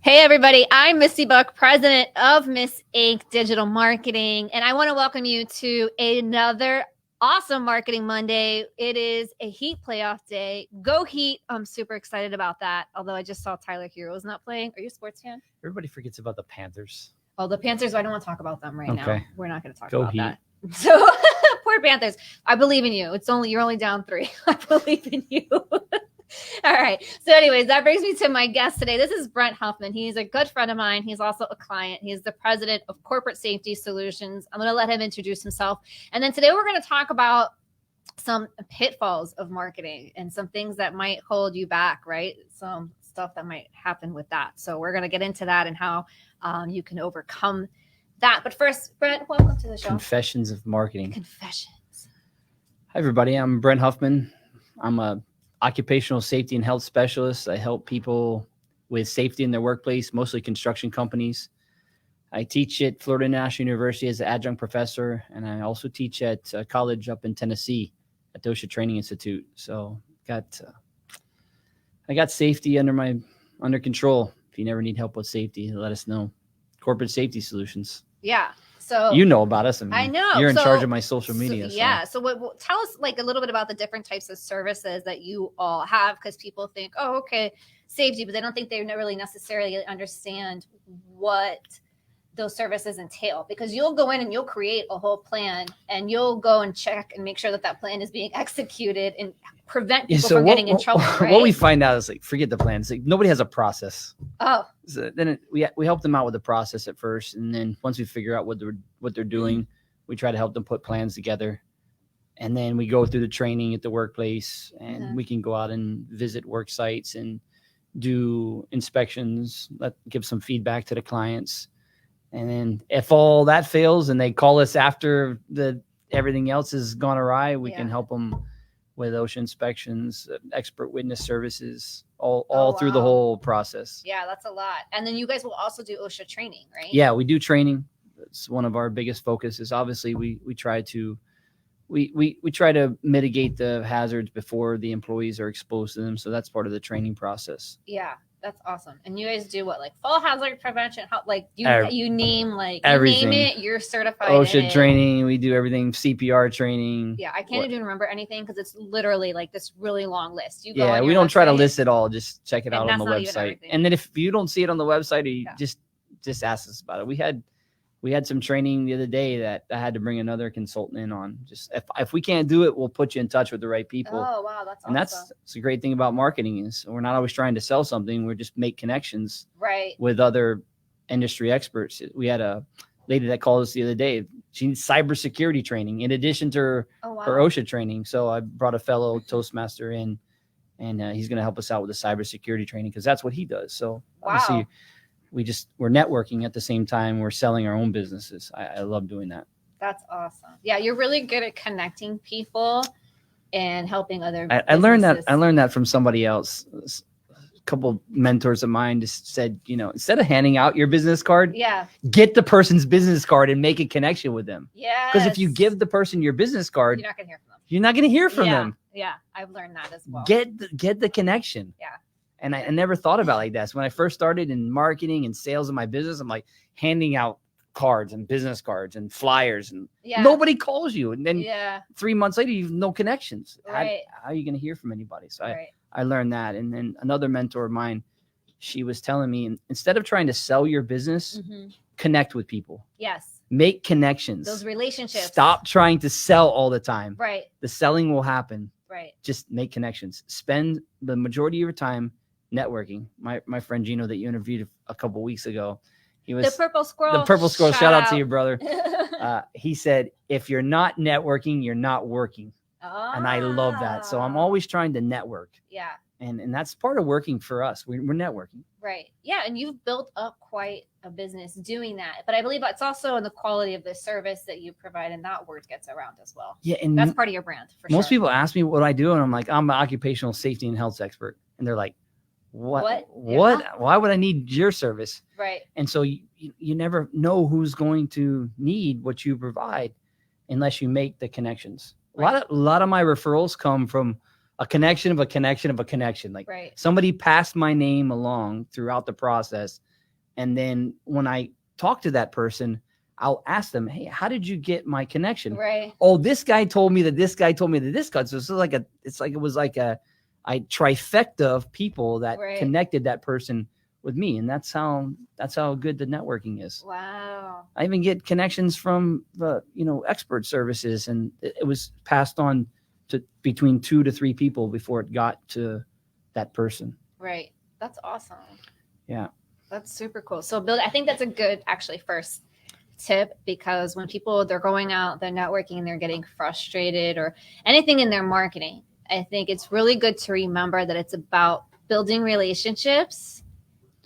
Hey, everybody. I'm Misty Buck, president of Miss Inc. Digital Marketing, and I want to welcome you to another awesome Marketing Monday. It is a Heat playoff day. Go Heat. I'm super excited about that, although I just saw Tyler Hero's not playing. Are you a sports fan? Everybody forgets about the Panthers. Oh, the Panthers, I don't want to talk about them right now. We're not going to talk Go about Heat. that. So, poor Panthers. I believe in you. You're only down 3. I believe in you. All right. So anyways, that brings me to my guest today. This is Brent Huffman. He's a good friend of mine. He's also a client. He's the president of Corporate Safety Solutions. I'm going to let him introduce himself. And then today we're going to talk about some pitfalls of marketing and some things that might hold you back, right? Some stuff that might happen with that. So we're going to get into that and how you can overcome that. But first, Brent, welcome to the show. Confessions of Marketing. Confessions. Hi, everybody. I'm Brent Huffman. I'm a occupational safety and health specialist. I help people with safety in their workplace, mostly construction companies. I teach at Florida International University as an adjunct professor, and I also teach at a college up in Tennessee at the OSHA Training Institute. So I got safety under control. If you never need help with safety, let us know. Corporate Safety Solutions. Yeah. So you know about us. I know. You're in charge of my social media. Yeah. So tell us like a little bit about the different types of services that you all have, because people think, oh, okay, safety, but they don't think they really necessarily understand what those services entail, because you'll go in and you'll create a whole plan and you'll go and check and make sure that plan is being executed and prevent people from getting in trouble. Right? What we find out is forget the plans. Nobody has a process. Oh. So then we help them out with the process at first, and then once we figure out what they're doing, we try to help them put plans together, and then we go through the training at the workplace, and we can go out and visit work sites and do inspections, give some feedback to the clients, and then if all that fails and they call us after everything else has gone awry, we can help them with OSHA inspections, expert witness services, all through the whole process. Yeah, that's a lot. And then you guys will also do OSHA training, right? Yeah, we do training. It's one of our biggest focuses. Obviously, we try to mitigate the hazards before the employees are exposed to them. So that's part of the training process. Yeah, that's awesome. And you guys do what, like fall hazard prevention? How, like you name like everything. You name it, you're certified. OSHA training, we do everything. CPR training. Yeah, I can't even remember anything because it's literally like this really long list. We don't try to list it all. Just check it out on the website. And then if you don't see it on the website, you just ask us about it. We had some training the other day that I had to bring another consultant in on. Just if we can't do it, we'll put you in touch with the right people. Oh, wow. That's awesome. And that's a great thing about marketing is we're not always trying to sell something. We're just make connections with other industry experts. We had a lady that called us the other day. She needs cybersecurity training in addition to her OSHA training. So I brought a fellow Toastmaster in, and he's going to help us out with the cybersecurity training because that's what he does. So obviously, we're networking at the same time we're selling our own businesses. I love doing that. That's awesome. Yeah, you're really good at connecting people and helping other I learned that from somebody else. A couple mentors of mine just said, instead of handing out your business card, get the person's business card and make a connection with them. Yeah. Because if you give the person your business card, you're not gonna hear from them. You're not gonna hear from them. Yeah, I've learned that as well. Get the connection. Yeah. And I never thought about it like that. So when I first started in marketing and sales of my business, I'm like handing out cards and business cards and flyers, and nobody calls you. And then 3 months later, you have no connections. Right. How are you going to hear from anybody? So I learned that. And then another mentor of mine, she was telling me, instead of trying to sell your business, connect with people. Yes. Make connections. Those relationships. Stop trying to sell all the time. Right. The selling will happen. Right. Just make connections. Spend the majority of your time networking. My friend Gino that you interviewed a couple weeks ago, he was the purple squirrel. Shout out to you, brother. He said, if you're not networking, you're not working. And I love that. So I'm always trying to network. Yeah. And that's part of working for us. We're networking. Right. Yeah. And you've built up quite a business doing that. But I believe it's also in the quality of the service that you provide, and that word gets around as well. Yeah. And that's part of your brand for most people ask me what I do, and I'm like, I'm an occupational safety and health expert. And they're like, what? Yeah. Why would I need your service? Right. And so you never know who's going to need what you provide unless you make the connections. Right. A lot of my referrals come from a connection of a connection of a connection. Like somebody passed my name along throughout the process, And then when I talk to that person, I'll ask them, hey, how did you get my connection? Right. Oh, this guy told me that this guy told me that this guy. So it was like a trifecta of people that connected that person with me. And that's how good the networking is. Wow. I even get connections from the, expert services, and it was passed on to between 2 to 3 people before it got to that person. Right. That's awesome. Yeah. That's super cool. So I think that's a good actually first tip, because when people, they're going out, they're networking, and they're getting frustrated or anything in their marketing, I think it's really good to remember that it's about building relationships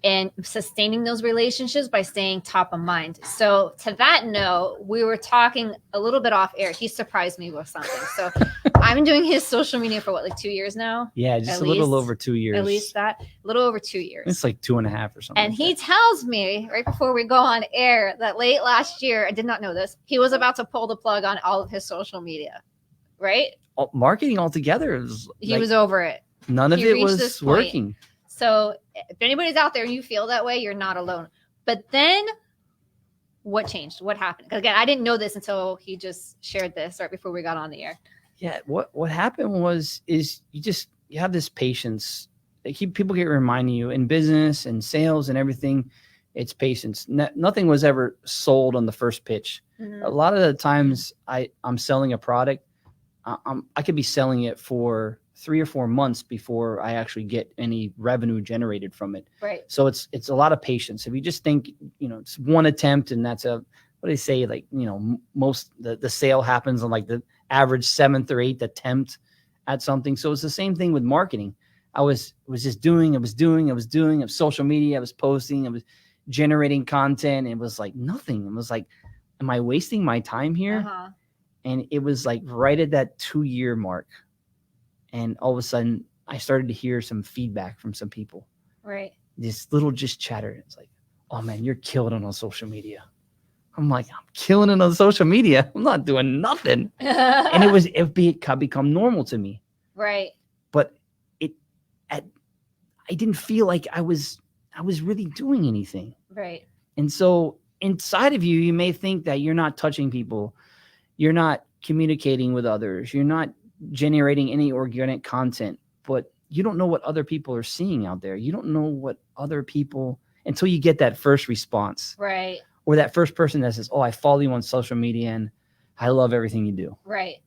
and sustaining those relationships by staying top of mind. So to that note, we were talking a little bit off air. He surprised me with something. So I've been doing his social media for like 2 years now? Yeah, just a little over 2 years. At least that, a little over 2 years. It's like 2.5 or something. And he tells me right before we go on air that late last year, I did not know this, he was about to pull the plug on all of his social media, right? Marketing altogether. He was over it. None of it was working. So if anybody's out there and you feel that way, you're not alone. But then what changed? What happened? Because again, I didn't know this until he just shared this right before we got on the air. Yeah. What happened is you have this patience. People get reminding you in business and sales and everything. It's patience. Nothing was ever sold on the first pitch. Mm-hmm. A lot of the times I'm selling a product. I could be selling it for 3 or 4 months before I actually get any revenue generated from it. Right. So it's a lot of patience. If you just think, it's one attempt, and that's what they say, like, most the sale happens on like the average 7th or 8th attempt at something. So it's the same thing with marketing. I was just doing, I was social media, I was posting, I was generating content. It was like nothing. It was like, am I wasting my time here? Uh-huh. And it was like right at that 2-year mark. And all of a sudden, I started to hear some feedback from some people. Right. This little just chatter. It's like, oh, man, you're killing it on social media. I'm like, I'm killing it on social media. I'm not doing nothing. And it become normal to me. Right. But I didn't feel like I was really doing anything. Right. And so inside of you, you may think that you're not touching people. You're not communicating with others. You're not generating any organic content, but you don't know what other people are seeing out there. You don't know what other people, until you get that first response. Right. Or that first person that says, oh, I follow you on social media and I love everything you do. Right.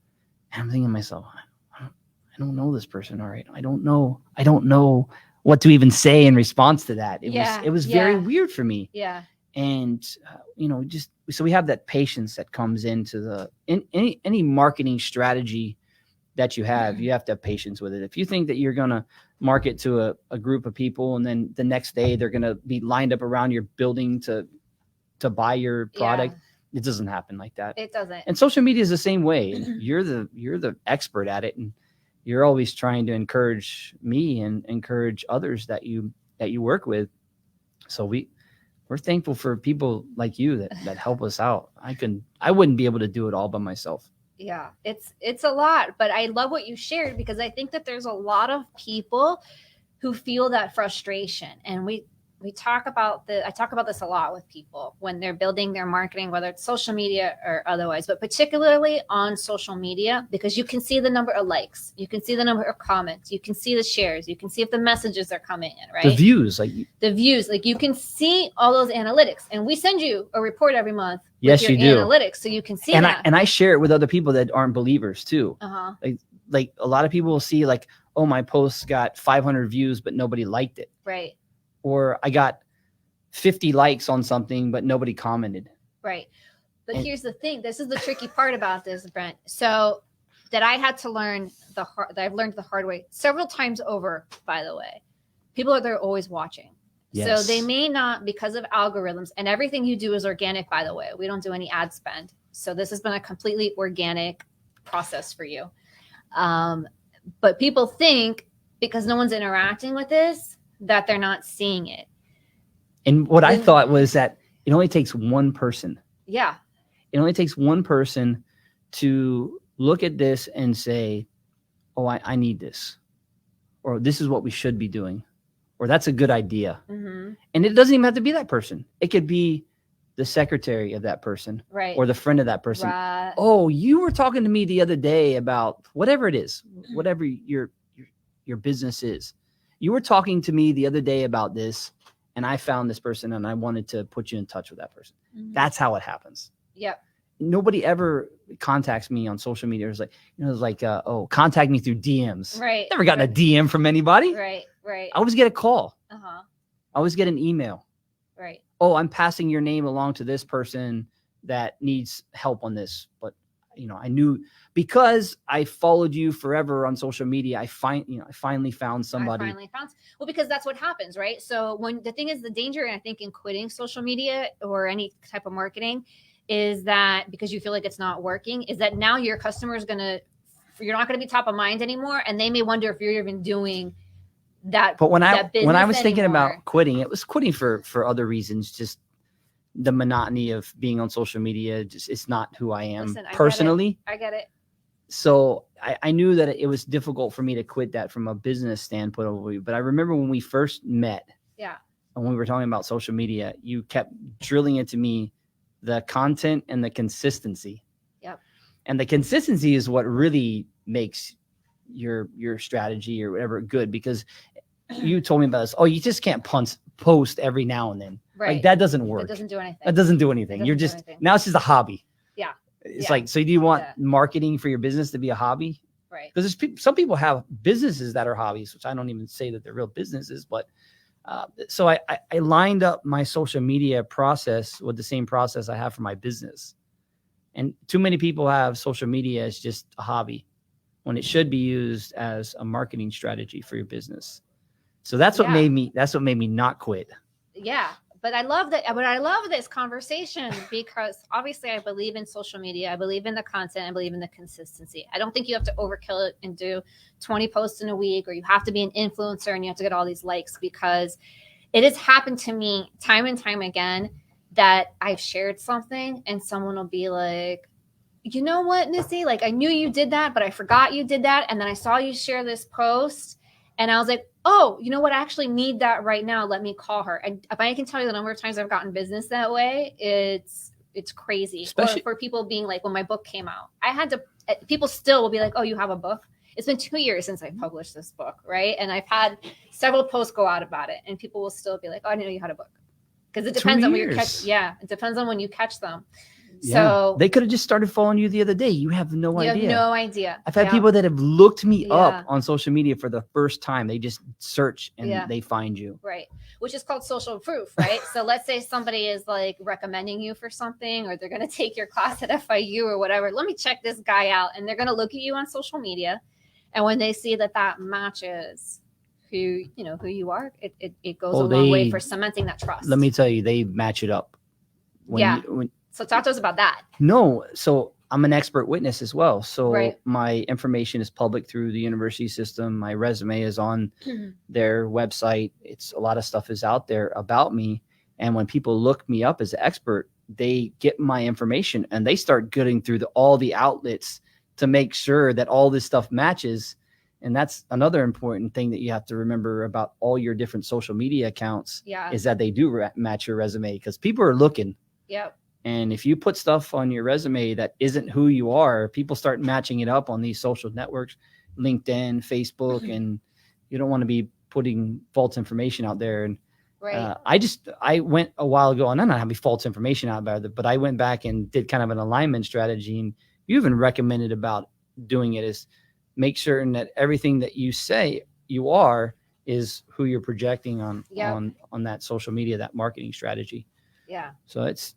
And I'm thinking to myself, I don't know this person. All right. I don't know what to even say in response to that. It was very weird for me. Yeah. And, so we have that patience that comes into any marketing strategy that you have. You have to have patience with it. If you think that you're going to market to a group of people and then the next day they're going to be lined up around your building to buy your product, it doesn't happen like that. It doesn't. And social media is the same way. And you're the expert at it. And you're always trying to encourage me and encourage others that you work with. So we're thankful for people like you that help us out. I wouldn't be able to do it all by myself. Yeah, it's a lot, but I love what you shared, because I think that there's a lot of people who feel that frustration, and I talk about this a lot with people when they're building their marketing, whether it's social media or otherwise, but particularly on social media, because you can see the number of likes, you can see the number of comments, you can see the shares, you can see if the messages are coming in, right? The views, like you can see all those analytics, and we send you a report every month. Yes, you do. Analytics, so you can see and that. I share it with other people that aren't believers too. Uh-huh. Like a lot of people will see like, oh, my post got 500 views, but nobody liked it. Right. Or I got 50 likes on something, but nobody commented. Right. But here's the thing. This is the tricky part about this, Brent. So that I had to learn that I've learned the hard way several times over, by the way. People they're always watching. Yes. So they may not, because of algorithms, and everything you do is organic, by the way. We don't do any ad spend. So this has been a completely organic process for you. But people think because no one's interacting with this, that they're not seeing it. And what I thought was that it only takes one person. Yeah. It only takes one person to look at this and say, oh, I need this. Or this is what we should be doing. Or that's a good idea. Mm-hmm. And it doesn't even have to be that person. It could be the secretary of that person, Right. or the friend of that person. Right. Oh, you were talking to me the other day about whatever it is, whatever your business is. You were talking to me the other day about this, and I found this person, and I wanted to put you in touch with that person. Mhm. That's how it happens. Yep. Nobody ever contacts me on social media. It's like, oh, contact me through DMs. Right. Never gotten a DM from anybody. Right. I always get a call. Uh-huh. I always get an email. Right. Oh, I'm passing your name along to this person that needs help on this. But, I knew, because I followed you forever on social media, I finally found somebody. Well, because that's what happens, right? So when the thing is, the danger, I think, in quitting social media or any type of marketing is that, because you feel like it's not working, is that now your customer is you're not going to be top of mind anymore. And they may wonder if you're even doing that. But when I was thinking anymore. about quitting, it was quitting for other reasons. Just the monotony of being on social media. Just, it's not who I am. Listen, personally. I get it. So I knew that it was difficult for me to quit that from a business standpoint. But I remember when we first met. Yeah. And we were talking about social media, you kept drilling into me the content and the consistency. Yep. And the consistency is what really makes your strategy or whatever good, because you told me about this. Oh, you just can't post every now and then. Right. Like, that doesn't work. It doesn't do anything. That doesn't do anything. You're just, now it's just a hobby. Yeah. It's like, so do you want marketing for your business to be a hobby? Right. Because some people have businesses that are hobbies, which I don't even say that they're real businesses, but so I lined up my social media process with the same process I have for my business. And too many people have social media as just a hobby when it should be used as a marketing strategy for your business. So that's what made me not quit. Yeah. But I love that. But I love this conversation because obviously I believe in social media. I believe in the content. I believe in the consistency. I don't think you have to overkill it and do 20 posts in a week, or you have to be an influencer and you have to get all these likes, because it has happened to me time and time again that I've shared something and someone will be like, you know what, Misty, like, I knew you did that, but I forgot you did that. And then I saw you share this post and I was like, oh, you know what? I actually need that right now. Let me call her. And if I can tell you the number of times I've gotten business that way, it's crazy. Especially for people being like, when my book came out, people still will be like, oh, you have a book? It's been 2 years since I published this book, right? And I've had several posts go out about it, and people will still be like, oh, I didn't know you had a book. Because it depends on when you catch. Yeah, it depends on when you catch them. Yeah. So they could have just started following you the other day. You have no idea. You have no idea. I've had people that have looked me up on social media for the first time. They just search and they find you. Right. Which is called social proof, right? So let's say somebody is like recommending you for something, or they're going to take your class at FIU or whatever. Let me check this guy out. And they're going to look at you on social media. And when they see that matches who you are, it goes a long way for cementing that trust. Let me tell you, they match it up. So talk to us about that. No. So I'm an expert witness as well. So my information is public through the university system. My resume is on their website. A lot of stuff is out there about me. And when people look me up as an expert, they get my information and they start getting through all the outlets to make sure that all this stuff matches. And that's another important thing that you have to remember about all your different social media accounts is that they do match your resume, because people are looking. Yep. And if you put stuff on your resume that isn't who you are, people start matching it up on these social networks, LinkedIn, Facebook, and you don't want to be putting false information out there. And I went a while ago, and I'm not having false information out about it, but I went back and did kind of an alignment strategy. And you even recommended about doing it is make certain that everything that you say you are is who you're projecting on that social media, that marketing strategy. Yeah. So it's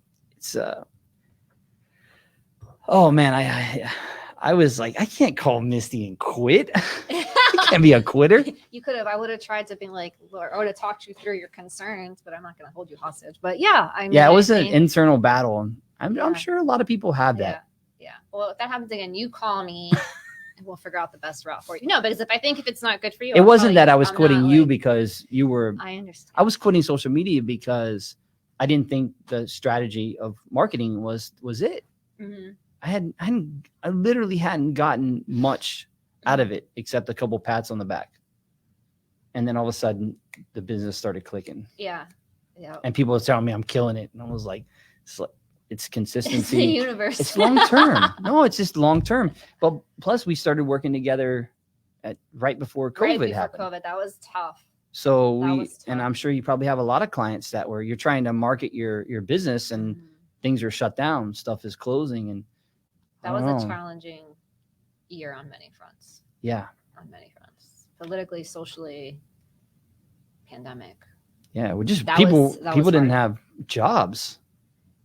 oh man, I was like, I can't call Misty and quit. I can't be a quitter. You could have. I would have tried to be like, Lord, I would have talked you through your concerns, but I'm not going to hold you hostage. But it was an internal battle. I'm sure a lot of people have that. Yeah. Well, if that happens again, you call me and we'll figure out the best route for you. No, because if it's not good for you, it wasn't that I was quitting you because you were. I understand. I was quitting social media because I didn't think the strategy of marketing was it. Mm-hmm. I literally hadn't gotten much out of it except a couple pats on the back. And then all of a sudden the business started clicking. Yeah. Yeah. And people were telling me I'm killing it. And I was like, it's consistency. It's the universe. It's long term. No, it's just long term. But plus we started working together right before COVID happened. COVID. That was tough. So and I'm sure you probably have a lot of clients that where you're trying to market your business and things are shut down, stuff is closing. And that was a challenging year on many fronts. Yeah. On many fronts. Politically, socially, pandemic. Yeah. Well, just people didn't have jobs.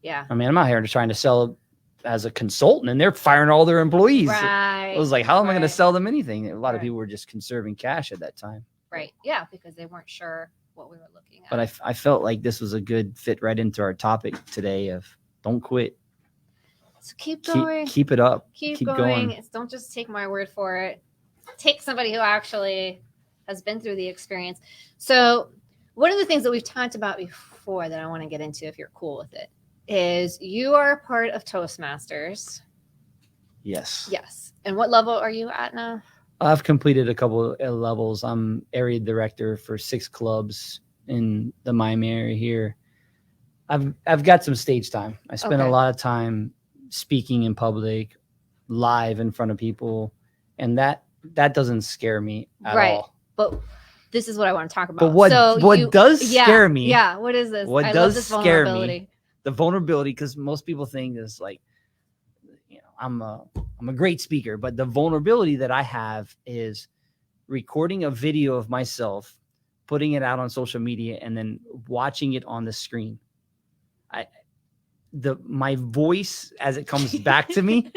Yeah. I mean, I'm out here just trying to sell as a consultant and they're firing all their employees. Right. I was like, how am I going to sell them anything? A lot of people were just conserving cash at that time. Right. Yeah. Because they weren't sure what we were looking at. But I felt like this was a good fit right into our topic today of don't quit. So keep going. Keep it up. Keep going. Don't just take my word for it. Take somebody who actually has been through the experience. So one of the things that we've talked about before that I want to get into, if you're cool with it, is you are a part of Toastmasters. Yes. Yes. And what level are you at now? I've completed a couple of levels. I'm area director for 6 clubs in the Miami area here. I've got some stage time. I spend a lot of time speaking in public, live in front of people, and that doesn't scare me at all. But this is what I want to talk about. But what does scare me? Yeah, what is this? What does scare me? The vulnerability, because most people think is like, I'm a great speaker, but the vulnerability that I have is recording a video of myself, putting it out on social media, and then watching it on the screen. My voice as it comes back to me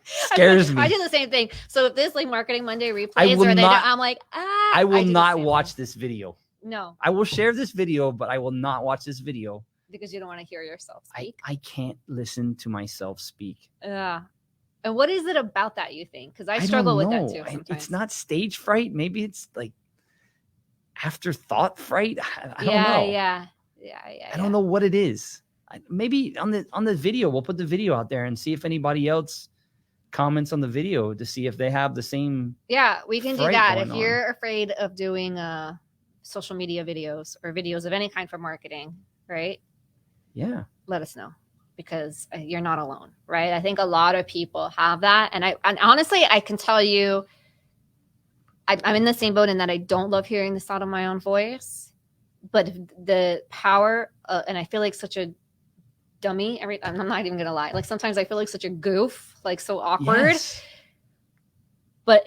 scares me. I do the same thing. So if this like Marketing Monday replays, I'm like, I will not watch this video. No, I will share this video, but I will not watch this video. Because you don't want to hear yourself speak. I can't listen to myself speak. Yeah. And what is it about that you think? Because I struggle with that too sometimes. It's not stage fright. Maybe it's like afterthought fright. I don't know. Yeah. I don't know what it is. Maybe on the video, we'll put the video out there and see if anybody else comments on the video to see if they have the same. Yeah, we can do that. If you're afraid of doing social media videos or videos of any kind for marketing, right? Yeah. Let us know, because you're not alone, right? I think a lot of people have that. And honestly, I can tell you, I'm in the same boat in that I don't love hearing the sound of my own voice, but the power, and I feel like such a dummy. I'm not even going to lie. Like sometimes I feel like such a goof, like so awkward. Yes. But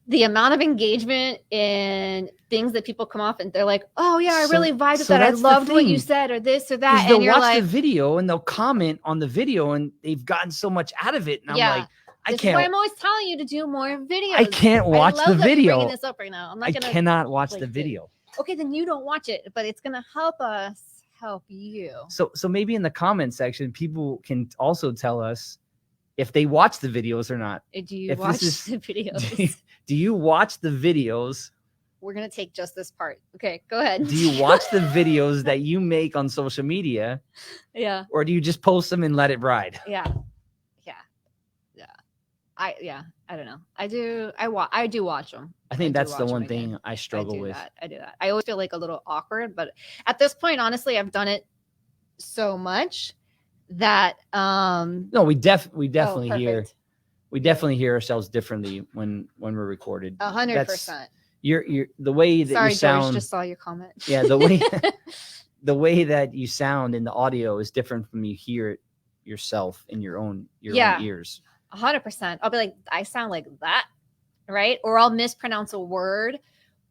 the amount of engagement in things that people come off and they're like, oh yeah, I really vibed with that. I loved what you said or this or that. And they'll watch the video and they'll comment on the video and they've gotten so much out of it. And I'm like, I can't. I'm always telling you to do more videos. I can't watch the video. I'm bringing this up right now. I cannot watch the video. Okay, then you don't watch it, but it's going to help us help you. So maybe in the comment section, people can also tell us if they watch the videos or not. Do you watch the videos? Do you watch the videos? We're going to take just this part. Okay, go ahead. Do you watch the videos that you make on social media? Yeah. Or do you just post them and let it ride? Yeah. I don't know. I do watch them. I think that's the one thing I struggle with. I do that. I always feel like a little awkward, but at this point, honestly, I've done it so much that no, we definitely hear ourselves differently when we're recorded. 100%. You're the way that you sound. George, just saw your comment. Yeah, the way that you sound in the audio is different from you hear it yourself in your own ears. 100%. I'll be like, I sound like that, right? Or I'll mispronounce a word,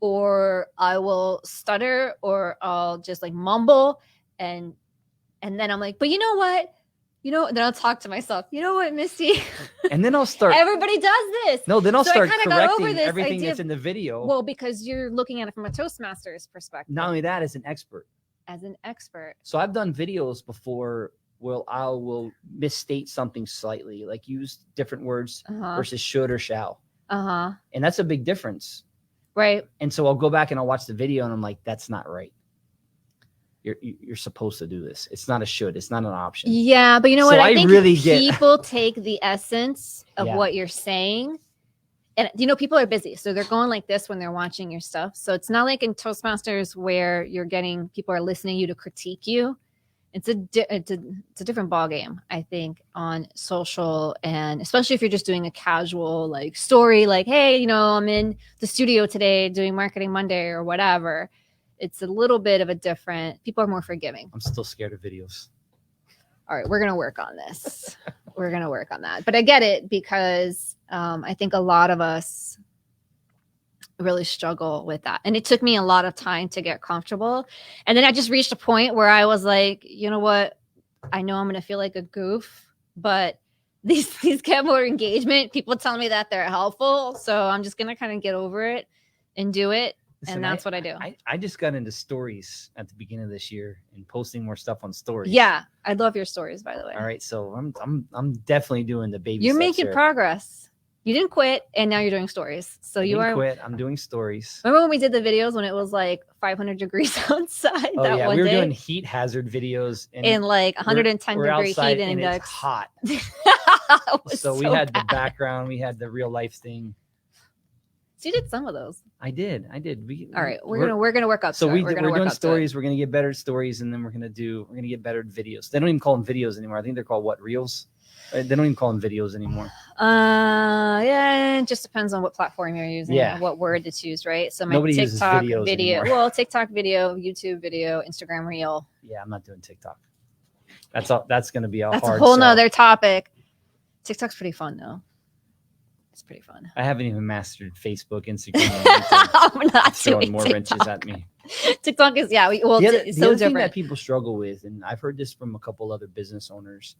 or I will stutter, or I'll just like mumble, and then I'm like, but you know what? Then I'll talk to myself. You know what, Misty? And then I'll start. Everybody does this. No, then I'll start correcting everything that's in the video. Well, because you're looking at it from a Toastmasters perspective. Not only that, as an expert. So I've done videos before where I will misstate something slightly, like use different words versus should or shall. And that's a big difference. Right. And so I'll go back and I'll watch the video and I'm like, that's not right. You're supposed to do this. It's not a should. It's not an option. Yeah, but you know what? I think people take the essence of what you're saying And people are busy, so they're going like this when they're watching your stuff. So it's not like in Toastmasters where people are listening to you to critique you. It's a different ball game, I think, on social, and especially if you're just doing a casual like story, like, hey, I'm in the studio today doing Marketing Monday or whatever. It's a little bit of a different. People are more forgiving. I'm still scared of videos. All right, we're gonna work on this. We're gonna work on that. But I get it, because I think a lot of us really struggle with that, and it took me a lot of time to get comfortable. And then I just reached a point where I was like, you know what, I know I'm gonna feel like a goof, but these get more engagement, people tell me that they're helpful, so I'm just gonna kind of get over it and do it. Listen, and that's what I do. I just got into stories at the beginning of this year and posting more stuff on stories. Yeah, I love your stories, by the way. All right, so I'm definitely doing the baby. You're making progress. You didn't quit, and now you're doing stories. So you are quit. I'm doing stories. Remember when we did the videos when it was like 500 degrees outside? Oh yeah, we were doing heat hazard videos in like 110 degree heat index. It's hot. So we had the background, we had the real life thing. So you did some of those. I did. All right, we're gonna work up. So we're doing stories. We're gonna get better at stories, and then we're gonna get better at videos. They don't even call them videos anymore. I think they're called reels. They don't even call them videos anymore. Yeah, it just depends on what platform you're using. Yeah, and what word it's used, right? So my Nobody TikTok uses video, anymore. Well, TikTok video, YouTube video, Instagram reel. Yeah, I'm not doing TikTok. That's all. That's gonna be That's a whole nother topic. TikTok's pretty fun though. It's pretty fun. I haven't even mastered Facebook, Instagram. I'm not throwing more wrenches at me. TikTok is the other so different. Thing that people struggle with, and I've heard this from a couple other business owners,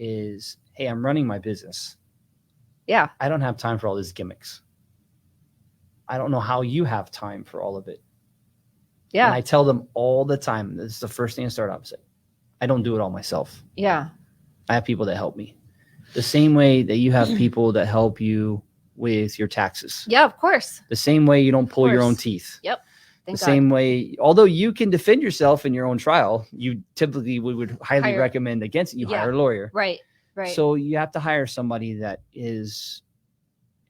is, hey, I'm running my business. Yeah. I don't have time for all these gimmicks. I don't know how you have time for all of it. Yeah. And I tell them all the time, this is the first thing I start off with. I don't do it all myself. Yeah. I have people that help me. The same way that you have people that help you with your taxes. Yeah, of course. The same way you don't pull your own teeth. Yep. The same way, although you can defend yourself in your own trial, you typically would highly recommend against it. You hire a lawyer. Right. Right. So you have to hire somebody that is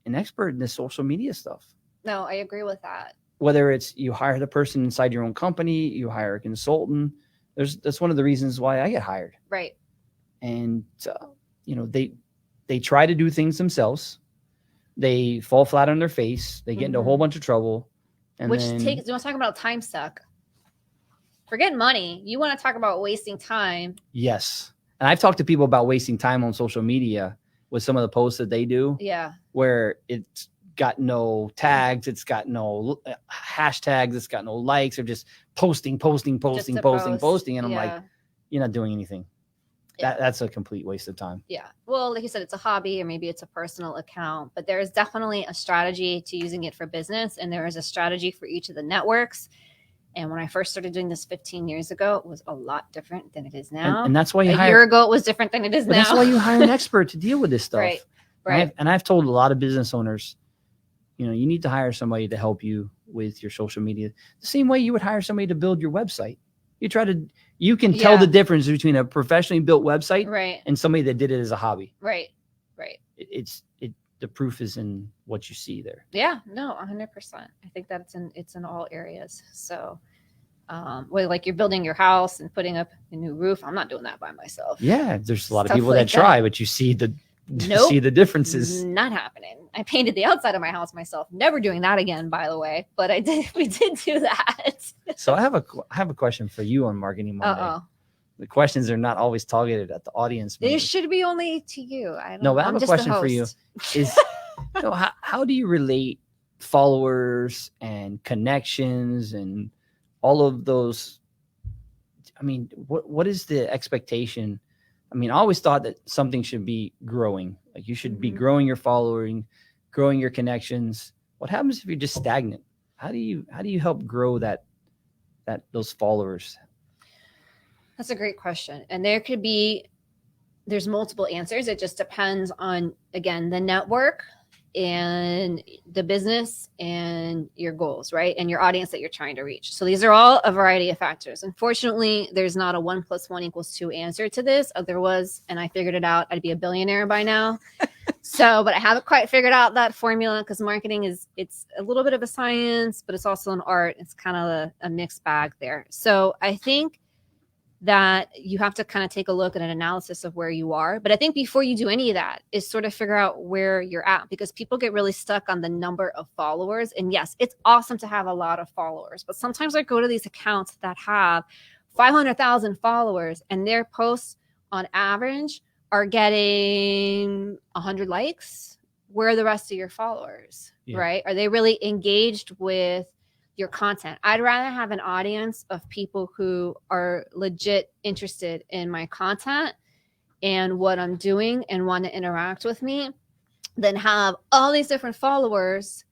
an expert in this social media stuff. No, I agree with that. Whether it's you hire the person inside your own company, you hire a consultant. That's one of the reasons why I get hired. Right. And they try to do things themselves. They fall flat on their face. They get into a whole bunch of trouble. And you want to talk about time suck. Forget money. You want to talk about wasting time. Yes. And I've talked to people about wasting time on social media with some of the posts that they do. Yeah. Where it's got no tags, it's got no hashtags, it's got no likes, or just posting. And I'm like, you're not doing anything. Yeah. That's a complete waste of time. Yeah. Well, like you said, it's a hobby, or maybe it's a personal account, but there is definitely a strategy to using it for business. And there is a strategy for each of the networks. And when I first started doing this 15 years ago, it was a lot different than it is now. And that's why a year ago, it was different than it is now. That's why you hire an expert to deal with this stuff. Right. And I've told a lot of business owners, you need to hire somebody to help you with your social media. The same way you would hire somebody to build your website. You can tell the difference between a professionally built website and somebody that did it as a hobby. Right. The proof is in what you see there. Yeah, no, 100%. I think that it's in all areas. So, like you're building your house and putting up a new roof, I'm not doing that by myself. Yeah, there's a lot of people that try, but you see the differences. Not happening. I painted the outside of my house myself. Never doing that again, by the way. But we did do that. So I have a question for you on Marketing Monday. The questions are not always targeted at the audience. They should be only to you. I have a question for you. Is how do you relate followers and connections and all of those? I mean, what is the expectation? I mean, I always thought that something should be growing. Like you should be growing your following, growing your connections. What happens if you're just stagnant? How do you help grow those followers? That's a great question. And there's multiple answers. It just depends on, again, the network and the business and your goals, right? And your audience that you're trying to reach. So these are all a variety of factors. Unfortunately, there's not a 1 + 1 = 2 answer to this. If there was, and I figured it out, I'd be a billionaire by now. So, but I haven't quite figured out that formula because marketing it's a little bit of a science, but it's also an art. It's kind of a mixed bag there. So I think that you have to kind of take a look at an analysis of where you are. But I think before you do any of that is sort of figure out where you're at, because people get really stuck on the number of followers. And yes, it's awesome to have a lot of followers, but sometimes I go to these accounts that have 500,000 followers and their posts on average are getting 100 likes. Where are the rest of your followers, right? Are they really engaged with your content? I'd rather have an audience of people who are legit interested in my content and what I'm doing and want to interact with me than have all these different followers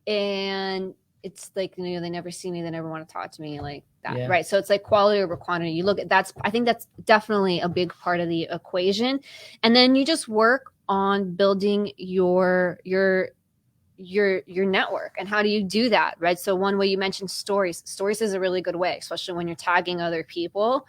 and it's like, you know, they never see me, they never want to talk to me like that, right? So it's like quality over quantity. You look at I think that's definitely a big part of the equation. And then you just work on building your network. And how do you do that, right? So one way you mentioned stories is a really good way, especially when you're tagging other people,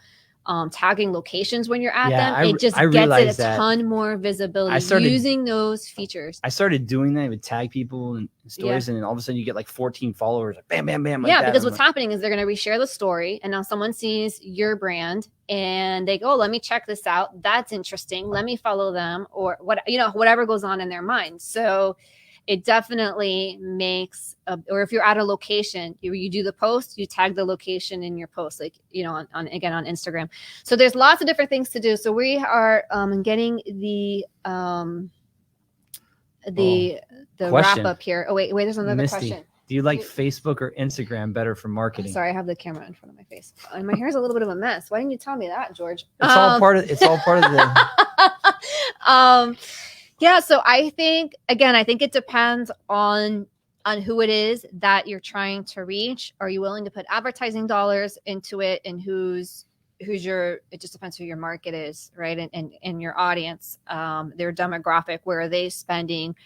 tagging locations when you're at them. It just gets it a ton more visibility. Using those features. I started doing that. I would tag people in stories, and then all of a sudden you get like 14 followers, like bam, bam, bam. Like because what's happening is they're going to reshare the story, and now someone sees your brand and they go, "Oh, let me check this out. That's interesting. Let me follow them," or whatever goes on in their mind. So it definitely makes, or if you're at a location, you do the post, you tag the location in your post, like, on Instagram. So there's lots of different things to do. So we are getting the wrap up here. Oh, wait, there's another Misty, question. Do you like Facebook or Instagram better for marketing? Sorry, I have the camera in front of my face. And my hair is a little bit of a mess. Why didn't you tell me that, George? It's all part of the Yeah, so I think it depends on who it is that you're trying to reach. Are you willing to put advertising dollars into it, and it just depends who your market is, right? And your audience, their demographic, where are they spending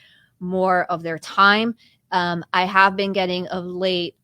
more of their time? I have been getting of late,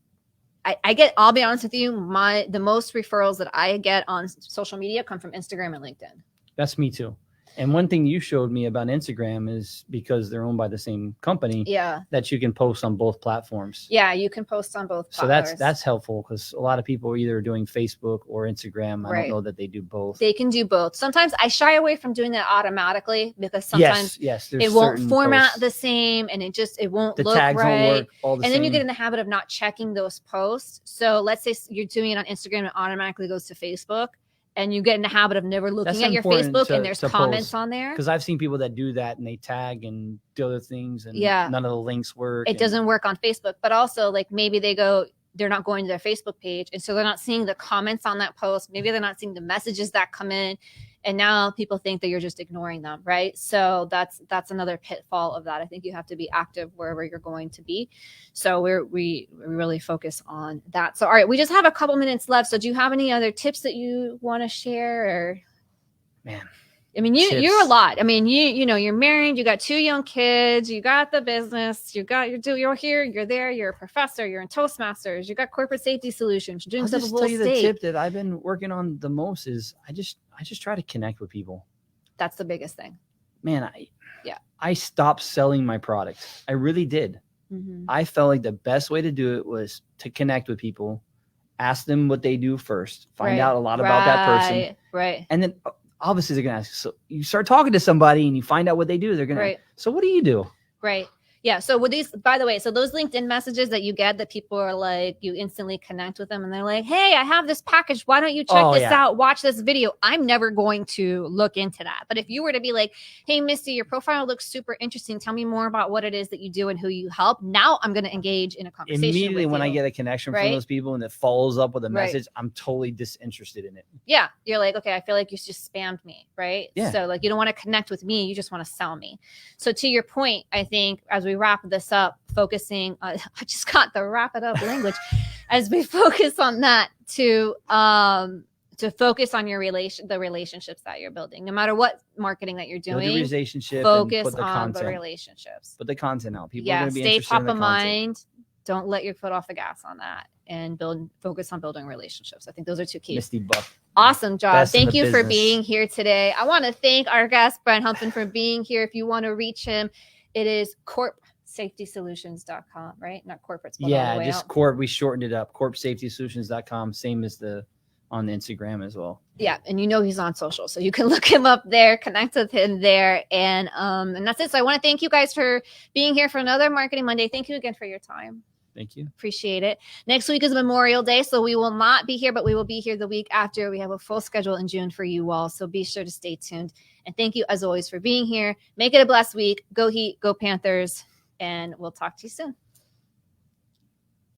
I'll be honest with you, the most referrals that I get on social media come from Instagram and LinkedIn. That's me too. And one thing you showed me about Instagram is because they're owned by the same company, that you can post on both platforms. Yeah, you can post on both platforms. So that's helpful, because a lot of people are either doing Facebook or Instagram. I don't know that they do both. They can do both. Sometimes I shy away from doing that automatically, because sometimes it won't format posts the same, and it won't look right. The tags won't work all the same. And then you get in the habit of not checking those posts. So let's say you're doing it on Instagram and it automatically goes to Facebook, and you get in the habit of never looking at your Facebook and there's comments on there. Because I've seen people that do that and they tag and do other things, and none of the links work. It doesn't work on Facebook. But also, like, maybe they're not going to their Facebook page, and so they're not seeing the comments on that post. Maybe they're not seeing the messages that come in, and now people think that you're just ignoring them, right? So that's another pitfall of that. I think you have to be active wherever you're going to be. So we really focus on that. So all right, we just have a couple minutes left. So do you have any other tips that you want to share? Or man, I mean, you're a lot. I mean, you're married, you got 2 young kids, you got the business, you're here, you're there, you're a professor, you're in Toastmasters, you got corporate safety solutions, you're doing stuff with the tip that I've been working on the most is I just try to connect with people. That's the biggest thing. Man, I stopped selling my product. I really did. Mm-hmm. I felt like the best way to do it was to connect with people, ask them what they do first, find out a lot about that person. Right. And then obviously they're going to ask. So you start talking to somebody and you find out what they do. They're going to, so what do you do? Right. Yeah. So with these, by the way, so those LinkedIn messages that you get that people are like, you instantly connect with them and they're like, hey, I have this package. Why don't you check this out? Watch this video. I'm never going to look into that. But if you were to be like, hey, Misty, your profile looks super interesting. Tell me more about what it is that you do and who you help. Now I'm going to engage in a conversation. Immediately when I get a connection from those people and it follows up with a message, I'm totally disinterested in it. Yeah. You're like, okay, I feel like you just spammed me. Right. Yeah. So like, you don't want to connect with me. You just want to sell me. So to your point, I think as we wrap this up, focusing on, I just got the wrap it up language as we focus on that to focus on the relationships that you're building, no matter what marketing that you're doing. Build the relationship, focus and put the on content. the relationships. Put the content out. People are going to be stay interested top in the of content. mind. Don't let your foot off the gas on that, and focus on building relationships. I think those are 2 keys. Misty Buff. Awesome job. Best in Thank the you for business. being here today. I want to thank our guest, Brent Huffman, for being here. If you want to reach him, it is corpsafetysolutions.com, right? Not corporate. Yeah, just corp. We shortened it up. corpsafetysolutions.com. Same as on the Instagram as well. Yeah, and he's on social, so you can look him up there, connect with him there, and that's it. So I want to thank you guys for being here for another Marketing Monday. Thank you again for your time. Thank you. Appreciate it. Next week is Memorial Day, so we will not be here, but we will be here the week after. We have a full schedule in June for you all, so be sure to stay tuned. And thank you, as always, for being here. Make it a blessed week. Go Heat, go Panthers, and we'll talk to you soon.